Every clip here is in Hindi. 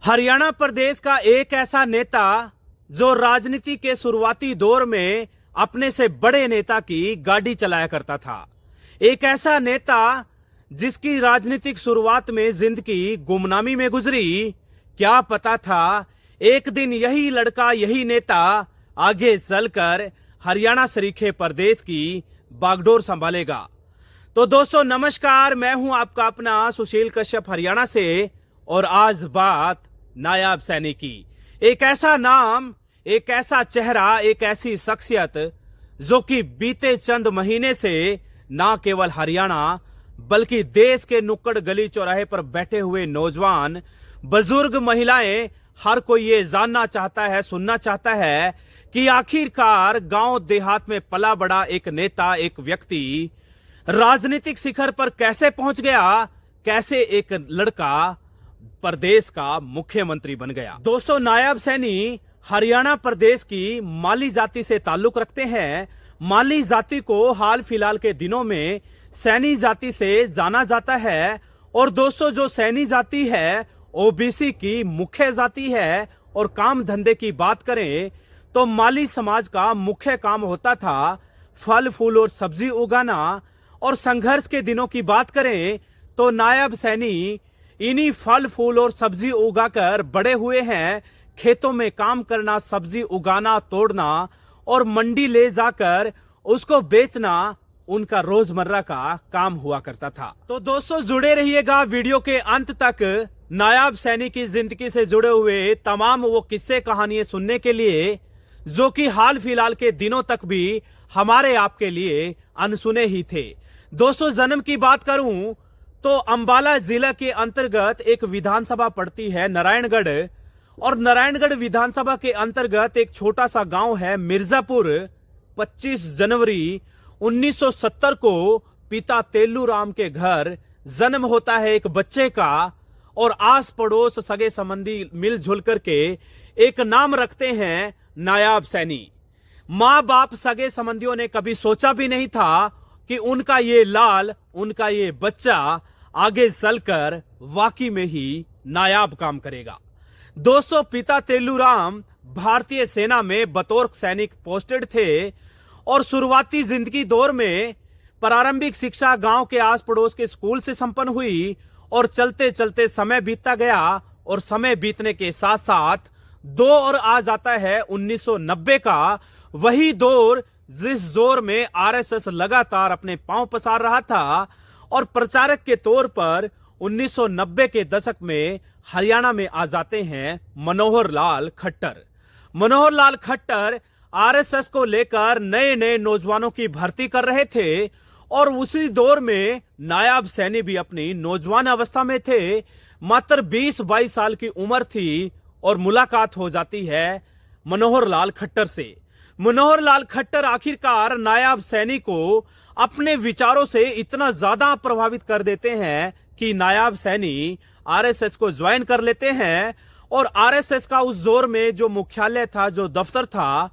हरियाणा प्रदेश का एक ऐसा नेता जो राजनीति के शुरुआती दौर में अपने से बड़े नेता की गाड़ी चलाया करता था। एक ऐसा नेता जिसकी राजनीतिक शुरुआत में जिंदगी गुमनामी में गुजरी। क्या पता था एक दिन यही लड़का, यही नेता आगे चलकर हरियाणा सरीखे प्रदेश की बागडोर संभालेगा। तो दोस्तों नमस्कार, मैं हूं आपका अपना सुशील कश्यप हरियाणा से, और आज बात नायाब सैनी की। एक ऐसा नाम, एक ऐसा चेहरा, एक ऐसी शख्सियत जो कि बीते चंद महीने से ना केवल हरियाणा बल्कि देश के नुक्कड़ गली चौराहे पर बैठे हुए नौजवान, बुजुर्ग, महिलाएं, हर कोई ये जानना चाहता है, सुनना चाहता है कि आखिरकार गांव देहात में पला बड़ा एक नेता, एक व्यक्ति राजनीतिक शिखर पर कैसे पहुंच गया, कैसे एक लड़का प्रदेश का मुख्यमंत्री बन गया। दोस्तों नायाब सैनी हरियाणा प्रदेश की माली जाति से ताल्लुक रखते हैं। माली जाति को हाल फिलहाल के दिनों में सैनी जाति से जाना जाता है। और दोस्तों जो सैनी जाति है ओबीसी की मुख्य जाति है। और काम धंधे की बात करें तो माली समाज का मुख्य काम होता था फल फूल और सब्जी उगाना। और संघर्ष के दिनों की बात करें तो नायाब सैनी इन्हीं फल फूल और सब्जी उगाकर बड़े हुए हैं। खेतों में काम करना, सब्जी उगाना, तोड़ना और मंडी ले जाकर उसको बेचना उनका रोजमर्रा का काम हुआ करता था। तो दोस्तों जुड़े रहिएगा वीडियो के अंत तक नायाब सैनी की जिंदगी से जुड़े हुए तमाम वो किस्से कहानियां सुनने के लिए जो कि हाल फिलहाल के दिनों तक भी हमारे आपके लिए अनसुने ही थे। दोस्तों जन्म की बात करूं तो अंबाला जिला के अंतर्गत एक विधानसभा पड़ती है नारायणगढ़। और नारायणगढ़ विधानसभा के अंतर्गत एक छोटा सा गांव है मिर्जापुर। 25 जनवरी 1970 को पिता तेलूराम के घर जन्म होता है एक बच्चे का। और आस पड़ोस सगे संबंधी मिलजुल करके एक नाम रखते हैं नायाब सैनी। माँ बाप सगे संबंधियों ने कभी सोचा भी नहीं था कि उनका ये लाल, उनका ये बच्चा आगे चलकर वाकई में ही नायाब काम करेगा। दोस्तों पिता तेलूराम भारतीय सेना में बतौर सैनिक पोस्टेड थे। और शुरुआती जिंदगी दौर में प्रारंभिक शिक्षा गांव के आस पड़ोस के स्कूल से संपन्न हुई। और चलते चलते समय बीतता गया। और समय बीतने के साथ साथ दौर आ जाता है 1990 का। वही दौर जिस दौर में आरएसएस लगातार अपने पांव पसार रहा था। और प्रचारक के तौर पर 1990 के दशक में हरियाणा में आ जाते हैं मनोहर लाल खट्टर। मनोहर लाल खट्टर आरएसएस को लेकर नए नए नौजवानों की भर्ती कर रहे थे। और उसी दौर में नायाब सैनी भी अपनी नौजवान अवस्था में थे। मात्र 20-22 साल की उम्र थी और मुलाकात हो जाती है मनोहर लाल खट्टर से। मनोहर लाल खट्टर आखिरकार नायाब सैनी को अपने विचारों से इतना ज्यादा प्रभावित कर देते हैं कि नायाब सैनी आरएसएस को ज्वाइन कर लेते हैं। और आरएसएस का उस दौर में जो मुख्यालय था, जो दफ्तर था,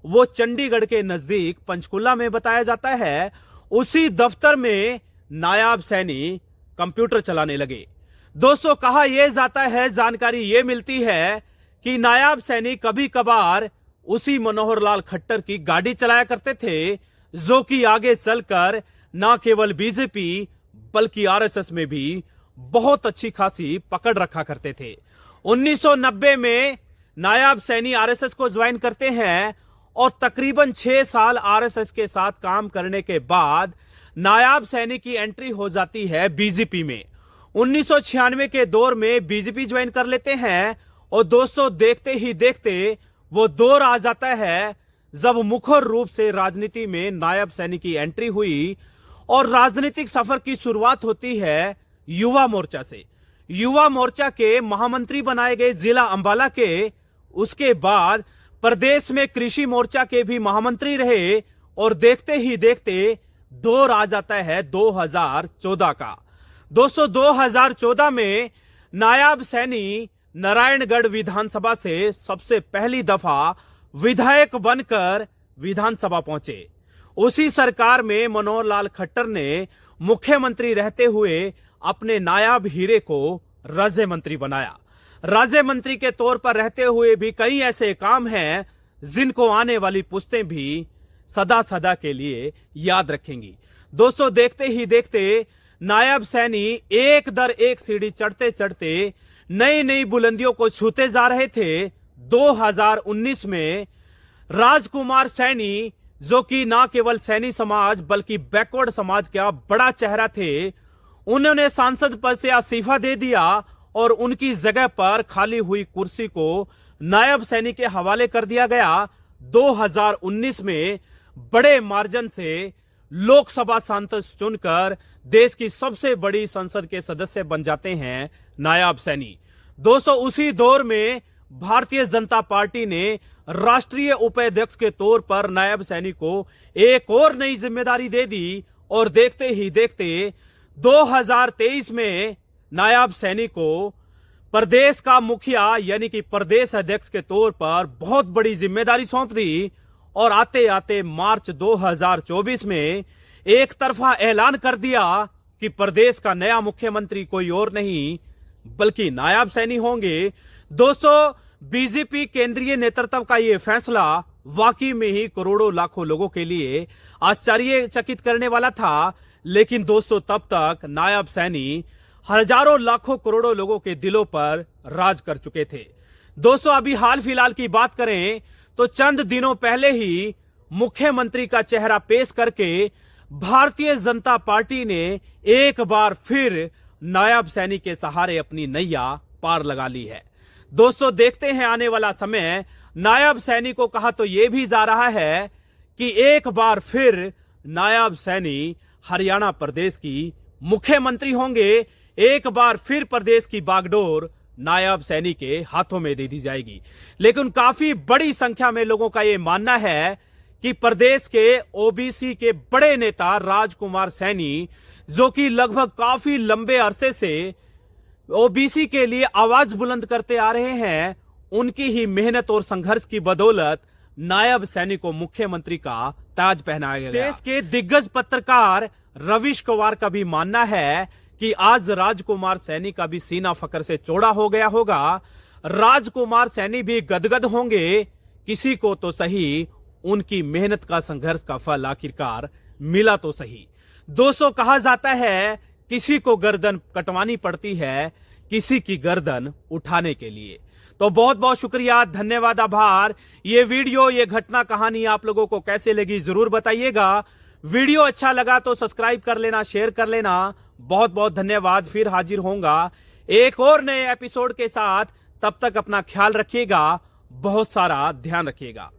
वो चंडीगढ़ के नजदीक पंचकुला में बताया जाता है। उसी दफ्तर में नायाब सैनी कंप्यूटर चलाने लगे। दोस्तों कहा यह जाता है, जानकारी ये मिलती है कि नायाब सैनी कभी कभार उसी मनोहर लाल खट्टर की गाड़ी चलाया करते थे, जो कि आगे चलकर न केवल बीजेपी बल्कि आरएसएस में भी बहुत अच्छी खासी पकड़ रखा करते थे। 1990 में नायाब सैनी आरएसएस को ज्वाइन करते हैं। और तकरीबन 6 साल आरएसएस के साथ काम करने के बाद नायाब सैनी की एंट्री हो जाती है बीजेपी में। 1996 के दौर में बीजेपी ज्वाइन कर लेते हैं। और दोस्तों देखते ही देखते वो दौर आ जाता है जब मुखर रूप से राजनीति में नायाब सैनी की एंट्री हुई। और राजनीतिक सफर की शुरुआत होती है युवा मोर्चा से। युवा मोर्चा के महामंत्री बनाए गए जिला अंबाला के। उसके बाद प्रदेश में कृषि मोर्चा के भी महामंत्री रहे। और देखते ही देखते दौर आ जाता है 2014 का। दोस्तों 2014 में नायाब सैनी नारायणगढ़ विधानसभा से सबसे पहली दफा विधायक बनकर विधानसभा पहुंचे। उसी सरकार में मनोहर लाल खट्टर ने मुख्यमंत्री रहते हुए अपने नायाब हीरे को राज्य मंत्री बनाया। राज्य मंत्री के तौर पर रहते हुए भी कई ऐसे काम हैं जिनको आने वाली पुश्तें भी सदा सदा के लिए याद रखेंगी। दोस्तों, देखते ही देखते नायब सैनी एक दर एक सीढ़ी चढ़ते चढ़ते नई नई बुलंदियों को छूते जा रहे थे। 2019 में राजकुमार सैनी, जो कि ना केवल सैनी समाज बल्कि बैकवर्ड समाज का बड़ा चेहरा थे, उन्होंने सांसद पद से इस्तीफा दे दिया और उनकी जगह पर खाली हुई कुर्सी को नायब सैनी के हवाले कर दिया गया। 2019 में बड़े मार्जिन से लोकसभा सांसद चुनकर देश की सबसे बड़ी संसद के सदस्य बन जाते हैं नायब सैनी। दोस्तों, उसी दौर में भारतीय जनता पार्टी ने राष्ट्रीय उपाध्यक्ष के तौर पर नायब सैनी को एक और नई जिम्मेदारी दे दी और देखते ही देखते 2023 में नायब सैनी को प्रदेश का मुखिया यानी कि प्रदेश अध्यक्ष के तौर पर बहुत बड़ी जिम्मेदारी सौंप दी और आते आते मार्च 2024 में एक तरफा ऐलान कर दिया कि प्रदेश का नया मुख्यमंत्री कोई और नहीं बल्कि नायब सैनी होंगे। दोस्तों, बीजेपी केंद्रीय नेतृत्व का यह फैसला वाकई में ही करोड़ों लाखों लोगों के लिए आश्चर्यचकित करने वाला था। लेकिन दोस्तों, तब तक नायब सैनी हजारों लाखों करोड़ों लोगों के दिलों पर राज कर चुके थे। दोस्तों, अभी हाल फिलहाल की बात करें तो चंद दिनों पहले ही मुख्यमंत्री का चेहरा पेश करके भारतीय जनता पार्टी ने एक बार फिर नायब सैनी के सहारे अपनी नैया पार लगा ली है। दोस्तों, देखते हैं आने वाला समय। नायब सैनी को कहा तो यह भी जा रहा है कि एक बार फिर नायब सैनी हरियाणा प्रदेश की मुख्यमंत्री होंगे। एक बार फिर प्रदेश की बागडोर नायब सैनी के हाथों में दे दी जाएगी। लेकिन काफी बड़ी संख्या में लोगों का यह मानना है कि प्रदेश के ओबीसी के बड़े नेता राजकुमार सैनी, जो कि लगभग काफी लंबे अरसे से ओबीसी के लिए आवाज बुलंद करते आ रहे हैं, उनकी ही मेहनत और संघर्ष की बदौलत नायब सैनी को मुख्यमंत्री का ताज पहनाया गया। देश के दिग्गज पत्रकार रविश कुमार का भी मानना है कि आज राजकुमार सैनी का भी सीना फकर से चौड़ा हो गया होगा। राजकुमार सैनी भी गदगद होंगे, किसी को तो सही उनकी मेहनत का संघर्ष का फल आखिरकार मिला तो सही। दोस्तों, कहा जाता है किसी को गर्दन कटवानी पड़ती है किसी की गर्दन उठाने के लिए। तो बहुत बहुत शुक्रिया, धन्यवाद, आभार। ये वीडियो, ये घटना कहानी आप लोगों को कैसे लगी जरूर बताइएगा। वीडियो अच्छा लगा तो सब्सक्राइब कर लेना, शेयर कर लेना। बहुत बहुत धन्यवाद। फिर हाजिर होऊंगा एक और नए एपिसोड के साथ। तब तक अपना ख्याल रखिएगा, बहुत सारा ध्यान रखिएगा।